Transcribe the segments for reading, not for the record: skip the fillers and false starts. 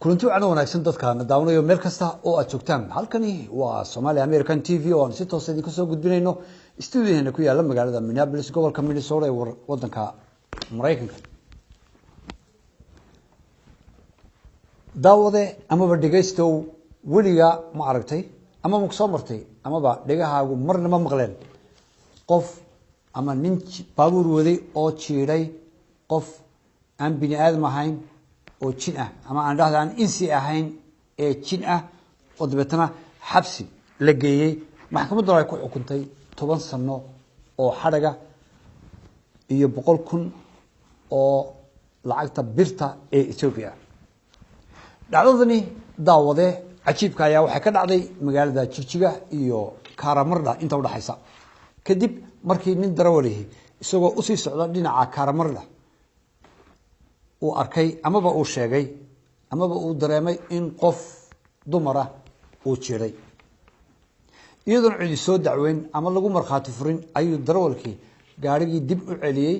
kulanti wacan wanaagsan dadka daawanayo meel kasta oo aad joogtaan halkani waa Somali American TV oo aan si toos ah idin soo gudbinayno studio-deena ku yaala magaalada Minneapolis gobolka Minnesota ee wadanka Mareykanka daawade ama dhageysto waliga ma aragtay ama ma soo martay ama ba dhagahaagu marna ma maqleen qof ama nin baabuur waday oo jiiray qof aan bini aadam ahayn oo jin ah ama aan dhahdaan insi ahayn ee jin ah oo dabeetana xabsi la geeyay maxkamaddu ay ku xukuntay 10 sano oo xaraga iyo 100,000 oo lacagta birta ee Ethiopia dhacdadani daawade cajiibka ayaa waxay ka dhacday magaalada Jigjiga iyo Karamarda inta u dhaxaysa kadib markii nin darawalihi isagoo u sii socda dhinaca Karamarda uu arkay amaba uu sheegay amaba uu dareemay in qof dumara uu jiray iyadoo cidi soo dacweyn ama lagu marxaati furin ayuu darawalkii gaarigii dib u celiyay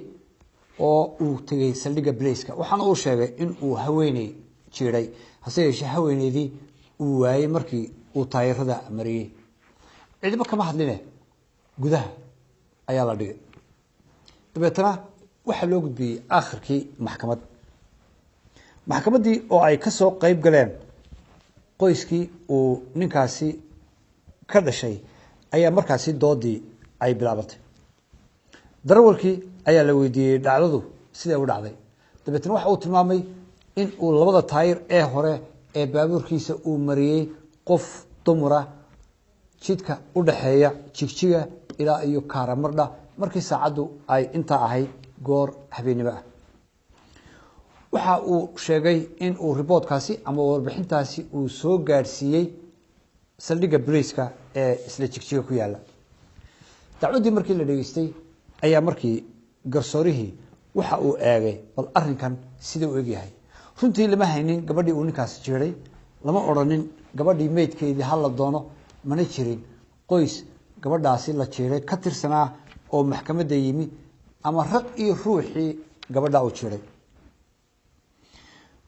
oo uu tagay saldhigga bolice waxaana uu sheegay in uu haweneey jiray hase yeeshee haweeneydii uu waayey markii uu taayirada mariyay cidba kama hadline gudaha ayaa la dhigay dabeetana waxa loo gudbiyay aakhirkii maxkamadii oo ay ka soo qayb galeen qoyskii uu ninkaasi ka dhashay ayaa markaasi doodii ay bilaabantay darawalkii ayaa la weydiiyay dhacdadu sidee u dhacday dabeetana waxa uu tilmaamay in uu labada taayir ee hore ee baabuurkiisa uu mariyay qof dumara jidka u dhaxeeya Jigjiga ilaa iyo Karamarda markii saacadu ay inta ahayd goor habeenimo ah waxa uu sheegay in uu reportkaasi ama warbixintaasi uu soo gaarsiiyay saldhigga bolice ee isla Jigjiga ku yaala dacwadii markii la dhageystay ayaa markii garsoorihii waxa uu eegay bal arrinkan sida uu egyahay runtii lama haynin gabadhii uu ninkaas jiray lama oranin gabadhii meedkeedii hal la doono mana jirin qoys gabadhaasi la jiray ka tirsanaa oo maxkamadda yimi ama raq iyo ruuxii gabadha uu jiray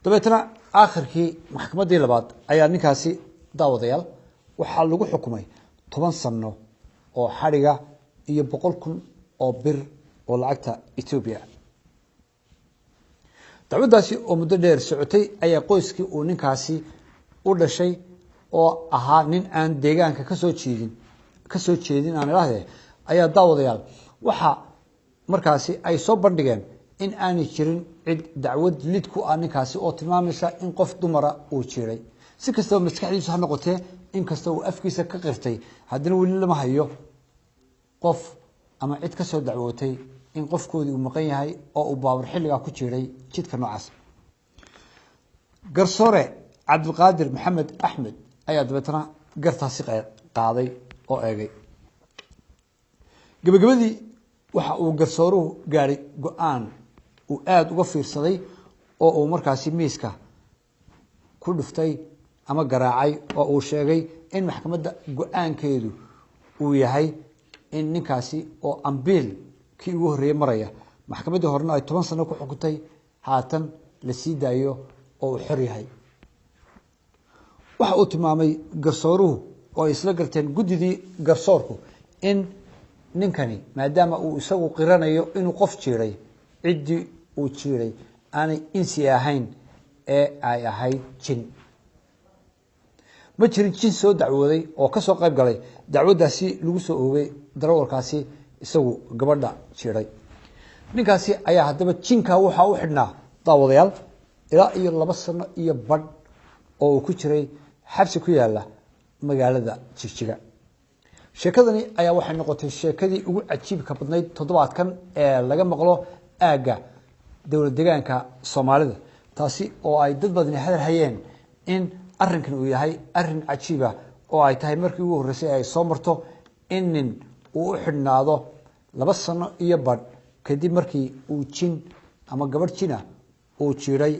dabeetana aakhirkii maxkamadii labaad ayaa ninkaasi daawadayaal waxaa lagu xukumay 10 sano oo xariga iyo 100,000 oo bir oo lacagta Ethiopia dacwadaasi oo muddo dheer socotay ayaa qoyskii uu ninkaasi u dhashay oo ahaa nin aan deegaanka ka soo jeedin aan ilaahay ayaa daawadayaal waxa markaasi ay soo bandhigeen in aan jirin cid dacwad lid ku ah ninkaasi oo tilmaamaysa in qof dumara uu jiray si kastaba maskaxdiisu ha noqotee in kasta uu afkiisa ka qirtay haddana weli lama hayo qof ama cid ka soo dacwootay in qofkoodii uu maqan yahay oo uu baabur xilliga ku jiray jidka noocaas garsoore Cabdulqaadir Maxamed Axmed ayaa dabeetana gartaasi qaaday oo eegay gabagabadii waxa uu garsooruhu gaaray go'aan uu aad uga fiirsaday oo uu markaasi miiska ku dhuftay ama garaacay oo uu sheegay in maxkamadda go'aankeedu uu yahay in ninkaasi oo ambiil kii ugu horeeyay maraya maxkamadda horena ay 10 sano ku xukuntay haatan la sii daayo oo uu xor yahay waxa uu tilmaamay garsooruhu oo isla garteen gudidii garsoorku in ninkani maadaama uu isagu qiranayo inuu qof jiray cidii uu jiray aanay insi ahayn ee ay ahayd jin ma jirin jin soo dacwooday oo ka soo qayb galay dacwadaasi lagu soo oogay darawalkaasi isagu gabadha jiray ninkaasi ayaa haddaba jinka waxa uu xidhnaa daawadayaal ilaa iyo 2 sano iyo badh oo uu ku jiray xabsi ku yaala magaalada Jigjiga sheekadani ayaa waxay noqotay sheekadii ugu cajiibka badnayd toddobaadkan ee laga maqlo aaga dawlad deegaanka Soomaalida taasi oo ay dad badan hadal hayeen in arrinkan uu yahay arrin cajiib ah oo ay tahay markii ugu horeysay ay soo marto in nin uu xidhnaado 2 sano iyo badh kadib markii uu jin ama gabadh jina uu jiray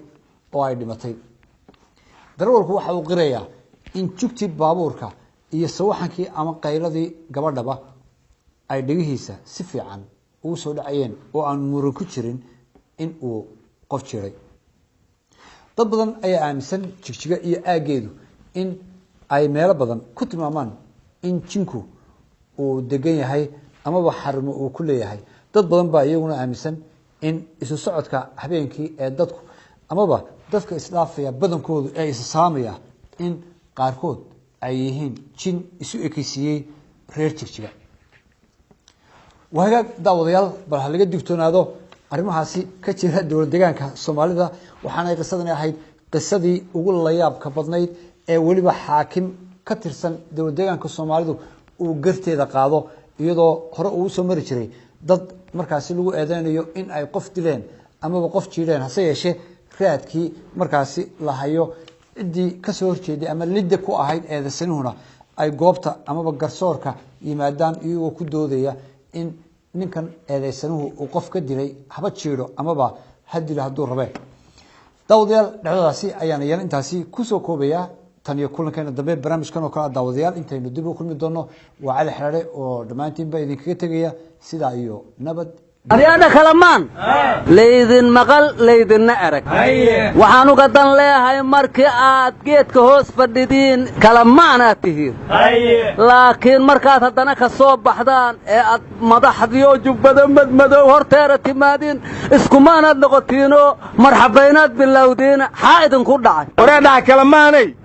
oo ay dhimatay darawalku waxa uu qirayaa in jugtii baabuurka iyo sawaxankii ama qayladii gabadhaba ay dhigihiisa si fiican ugu soo dhacayeen oo aan muran ku jirin in uu qof jiray dad badan ayaa aaminsan jigjiga iyo aageedu in ay meelo badan ku tilmaamaan in jinku uu degan yahay amaba xarimo uu ku leeyahay dad badan baa iyaguna aaminsan in isu socodka habeenkii ee dadku amaba dadka isdhaafaya badankoodu ay isasaamaya in qaarkood ay yihiin jin isu ekaysiiyey reer jigjiga wahagaag daawadayaal bal ha laga digtoonaado arrimahaasi ka jira dowlad deegaanka Soomaalida waxaana ay qisadani ahayd qisadii ugu la yaabka badnayd ee waliba xaakim ka tirsan dowlad deegaanka Soomaalidu uu garteeda qaado iyadoo hore uu soo mari jiray dad markaasi lagu eedeynayo in ay qof dileen amaba qof jiireen hase yeeshee raadkii markaasi la hayo cidii ka soo horjeeday ama lidda ku ahayd eedeysanuhuna ay goobta amaba garsoorka yimaadaan iyagoo ku doodaya in ninkan eedeysanuhu uu qof ka dilay haba jiiro amaba hadil hadduu rabee daawadayaal dhacdadaasi ayaan iyana intaasi kusoo koobaya tan iyo kulankeena dambe barnaamijkan oo kala daawadayaal intaynu dib u kulmi doono waa cali xiraare oo dhamaantiinba idinkaga tegaya sidaa iyo nabad أنا كلمان ليدن مقل ليدن نأرك وحانو قدن ليها مركات جيت كهوس فردين كلمان أتهير لكن مركات هدنا كصوب بحدان مضح ديو جبدا مدمدو هرتيرة تمادين اسكمانات نغطينو مرحبينات باللودين حائدن كردعي ورينا كلماني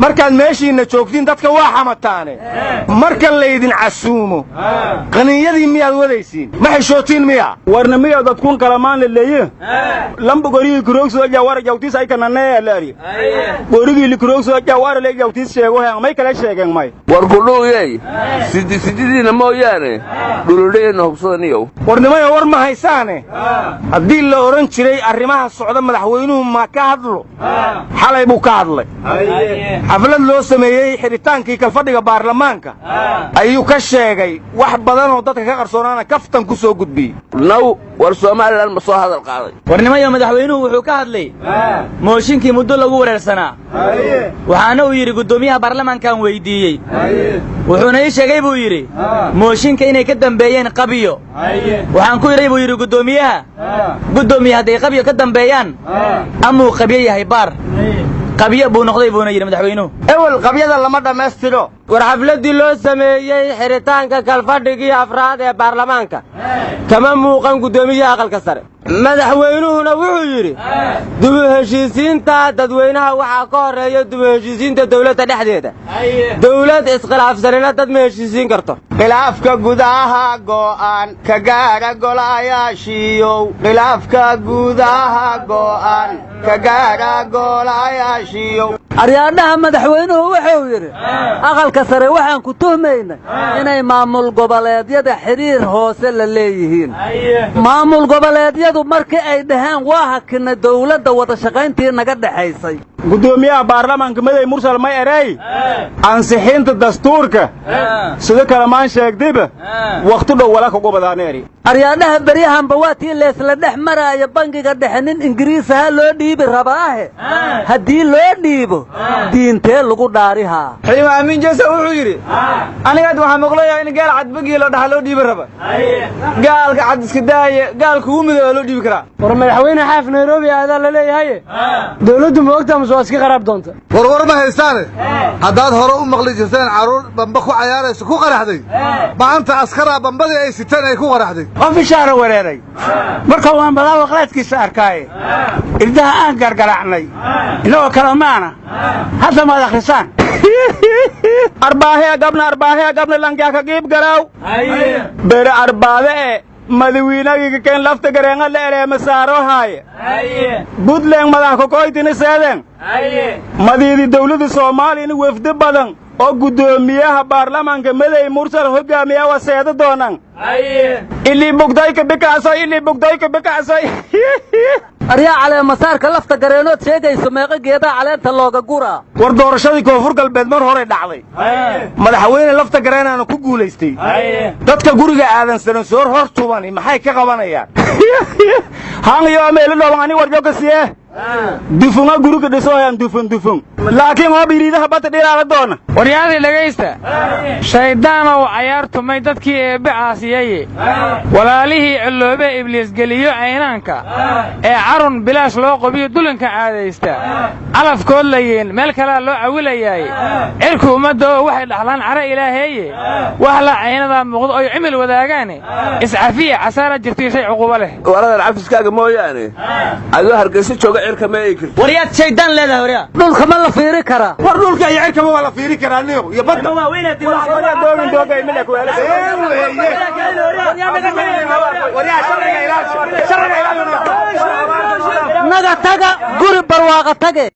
مركات ماشي نشوكتين دادك واحمتاني مركات ليدن عسومو غنيادي مياد وديسين ما حشوتين warna miya dad kun kalamaan leeyahay lamba goriga kuroogsoo jawaar jawtiis ay kananay laari goriga li kuroogsoo jawaar leeyahay jawtiis sheego hay may kala sheegeen may war gudhooyay sidiina mooyaane dhuludeen hubsadaniyo warnimada war ma haysaane hadii la oran jiray arrimaha socda madaxweynuhu ma ka hadlo xalay buu ka hadlay xaflad loo sameeyay xiritaankii kalfadhiga baarlamaanka ayuu ka sheegay wax badan oo dadka ka qarsoonaana kaftan ku soo gudbiyay naw war Soomaaliland ma soo hadal qaaday warnimayo madaxweynuhu wuxuu ka hadlay mooshinkii muddo lagu wareersanaa waxaana uu yiri gudoomiyaha baarlamaankan weydiiyay wuxuuna ii sheegay buu yiri mooshinka inay ka dambeeyeen qabiyo waxaan ku yiri buu yiri gudoomiyaha haday qabiyo ka dambeeyaan amuu qabiyo yahay baar qabiyo buu noqday buuna yiri madaxweynuhu awal qabiyada lama dhameystiro war xafladii loo sameeyay xiritaanka kalfadhigii afraad ee baarlamaanka kama muuqan gudoomiyaha aqalka sare madaxweynuhuna wuxuu yiri dib u heshiisiinta dadweynaha waxa ka horeeya dib u heshiisiinta dawladda dhexdeeda dawlad iskhilaafsanina dad ma heshiisiin karto khilaafka gudaha go'aan ka gaara golayaashiyow khilaafka gudaha go'aan ka gaara golayaashiyow aryaadaha madaxweynuhu wuxuu yiri aqalka sare waxaan ku tuhmaynaa inay maamul goboleedyada xiriir hoose la leeyihiin maamul goboleedyadu markii ay dhahaan waa hakina dawladda wada shaqayntii naga dhaxaysay gudoomiyaha baarlamaanka maday mursal may eray ansixinta dastuurka sida kalamaan sheegdiba waqti dhow wala ka gobadaaneeri aryaadaha bariyahan bawaatii leesla dhex maraya bangiga dhexe nin ingiriis ah loo dhiibi rabaahe haddii loo dhiibo diintee lagu dhaarihaa xilli aamin jeesa wuxuu yiri aniga waxaan maqlayaa in gaal cad bagi loo dhaxlo dhiibi raba gaalka cad iska daaya gaalku uu midoo loo dhiibi karaa war madaxweyne xaaf Nairobi aada la leeyahay dawladdu ma ogtaa soo iska qarab doonta war ma haystaan hadaad hore u maqli jirteen caruur bamba ku cayaarayso ku qaraxday maanta askara bambadii ay sitaan ay ku qaraxday qof ishaara wareeray marka waan balaa waqtigiisa arkay irdaha aan gargaraacnay inoo kala maana hadda ma akhrisaan arbaahe gabna langaa ka qeyb garaaw beer arbaade madawiinaga keen lafta gareenga la ereema saaro haaye budleen madax ka koydina seedeen madiidi dawladda Soomaaliya wafdi badan oo gudoomiyaha baarlamaanka maday mursal hogaamiya waseeda doonaan ili bugdayka bikaasay aryaa cale masaarka lafta gareenood sheegayso meeqa geeda caleenta looga guraa war doorashadii koonfur galbeed mar hore dhacday madaxweyne lafta gareenaana ku guuleystay dadka guriga aadan sanan soor hor tuban maxay ka qabanayaan haan iyo ameelo dhawaan ani warjoogasiye dufunga guruga dhisooyaan dufun laakiin oo biriidaha bata dhiraala doona waryaadii dhagaysta shayddaanow cayaartumay dadkii eebbe caasiyaye walaalihii ciloobe ibliis geliyo caynaanka ee carun bilaash loo qobiyo dulinka caadaysta calafkood layeen meel kalea loo cawilayaaye cirku ummadda oo waxay dhaxlaan cara ilaaheeye wax la caynadaa muuqdo oy cimil wadaagaane iscafiya casaara jirtiyo shay cuqubo leh waladan cafiskaaga mooyaane adoo hargeysa jooga cirka ma eegi karti waryaad shaydaan leedahay waryaa dhulka ma la fiiri karaa war dhulka iyo cirkaba waa la fiiri karaa niyo iyo badda naga taga guri barwaaqa tage